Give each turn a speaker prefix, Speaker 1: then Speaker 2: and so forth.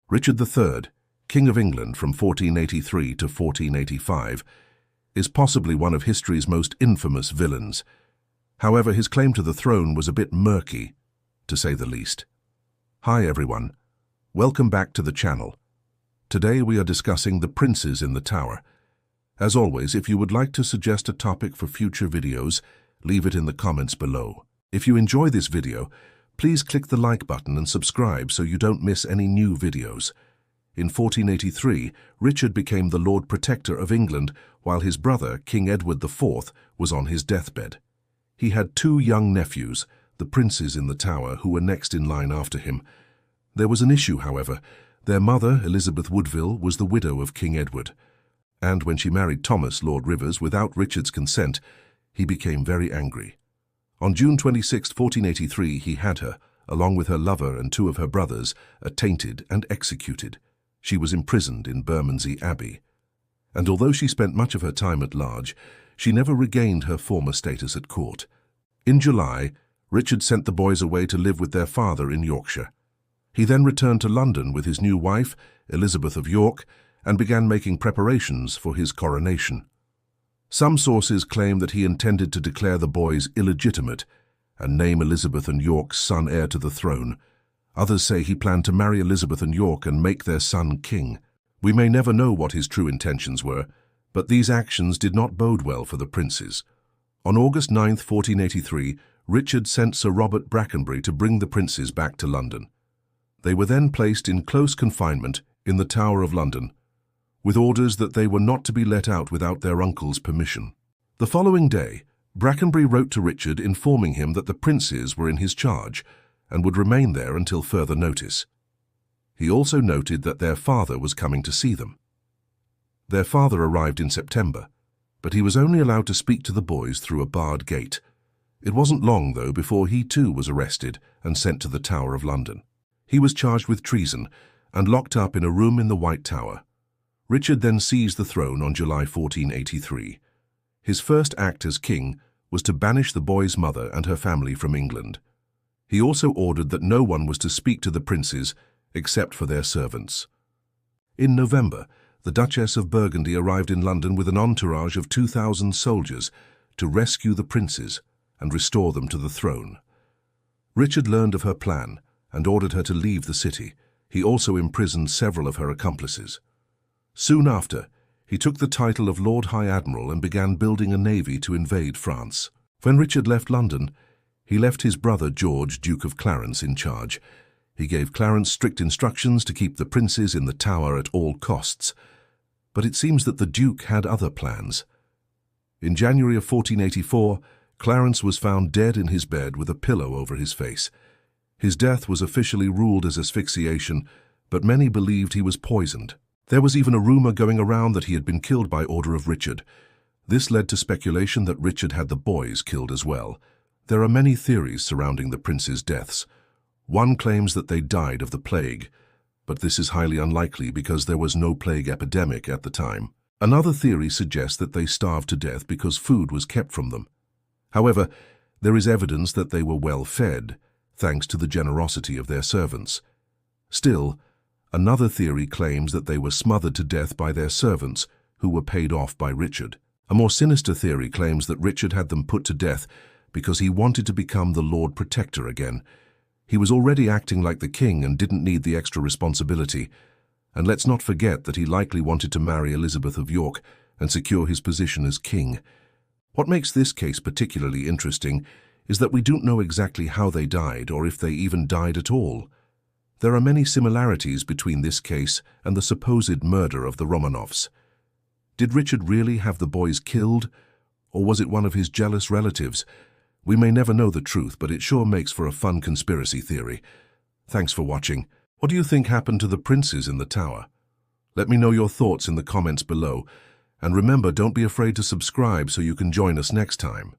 Speaker 1: Richard III, King of England from 1483 to 1485, is possibly one of history's most infamous villains. However, his claim to the throne was a bit murky, to say the least. Hi everyone, welcome back to the channel. Today we are discussing the princes in the tower. As always, if you would like to suggest a topic for future videos, leave it in the comments below. If you enjoy this video, please click the like button and subscribe so you don't miss any new videos. In 1483, Richard became the Lord Protector of England while his brother, King Edward IV, was on his deathbed. He had two young nephews, the princes in the tower, who were next in line after him. There was an issue, however. Their mother, Elizabeth Woodville, was the widow of King Edward. And when she married Thomas, Lord Rivers, without Richard's consent, he became very angry. On June 26, 1483, he had her, along with her lover and two of her brothers, attainted and executed. She was imprisoned in Bermondsey Abbey. And although she spent much of her time at large, she never regained her former status at court. In July, Richard sent the boys away to live with their father in Yorkshire. He then returned to London with his new wife, Elizabeth of York, and began making preparations for his coronation. Some sources claim that he intended to declare the boys illegitimate and name Elizabeth and York's son heir to the throne. Others say he planned to marry Elizabeth and York and make their son king. We may never know what his true intentions were, but these actions did not bode well for the princes. On August 9, 1483, Richard sent Sir Robert Brackenbury to bring the princes back to London. They were then placed in close confinement in the Tower of London, with orders that they were not to be let out without their uncle's permission. The following day, Brackenbury wrote to Richard informing him that the princes were in his charge and would remain there until further notice. He also noted that their father was coming to see them. Their father arrived in September, but he was only allowed to speak to the boys through a barred gate. It wasn't long, though, before he too was arrested and sent to the Tower of London. He was charged with treason and locked up in a room in the White Tower. Richard then seized the throne on July 1483. His first act as king was to banish the boy's mother and her family from England. He also ordered that no one was to speak to the princes except for their servants. In November, the Duchess of Burgundy arrived in London with an entourage of 2,000 soldiers to rescue the princes and restore them to the throne. Richard learned of her plan and ordered her to leave the city. He also imprisoned several of her accomplices. Soon after, he took the title of Lord High Admiral and began building a navy to invade France. When Richard left London, he left his brother George, Duke of Clarence, in charge. He gave Clarence strict instructions to keep the princes in the tower at all costs. But it seems that the Duke had other plans. In January of 1484, Clarence was found dead in his bed with a pillow over his face. His death was officially ruled as asphyxiation, but many believed he was poisoned. There was even a rumor going around that he had been killed by order of Richard. This led to speculation that Richard had the boys killed as well. There are many theories surrounding the princes' deaths. One claims that they died of the plague, but this is highly unlikely because there was no plague epidemic at the time. Another theory suggests that they starved to death because food was kept from them. However, there is evidence that they were well fed, thanks to the generosity of their servants. Still, another theory claims that they were smothered to death by their servants, who were paid off by Richard. A more sinister theory claims that Richard had them put to death because he wanted to become the Lord Protector again. He was already acting like the king and didn't need the extra responsibility. And let's not forget that he likely wanted to marry Elizabeth of York and secure his position as king. What makes this case particularly interesting is that we don't know exactly how they died or if they even died at all. There are many similarities between this case and the supposed murder of the Romanovs. Did Richard really have the boys killed, or was it one of his jealous relatives? We may never know the truth, but it sure makes for a fun conspiracy theory. Thanks for watching. What do you think happened to the princes in the tower? Let me know your thoughts in the comments below, and remember, don't be afraid to subscribe so you can join us next time.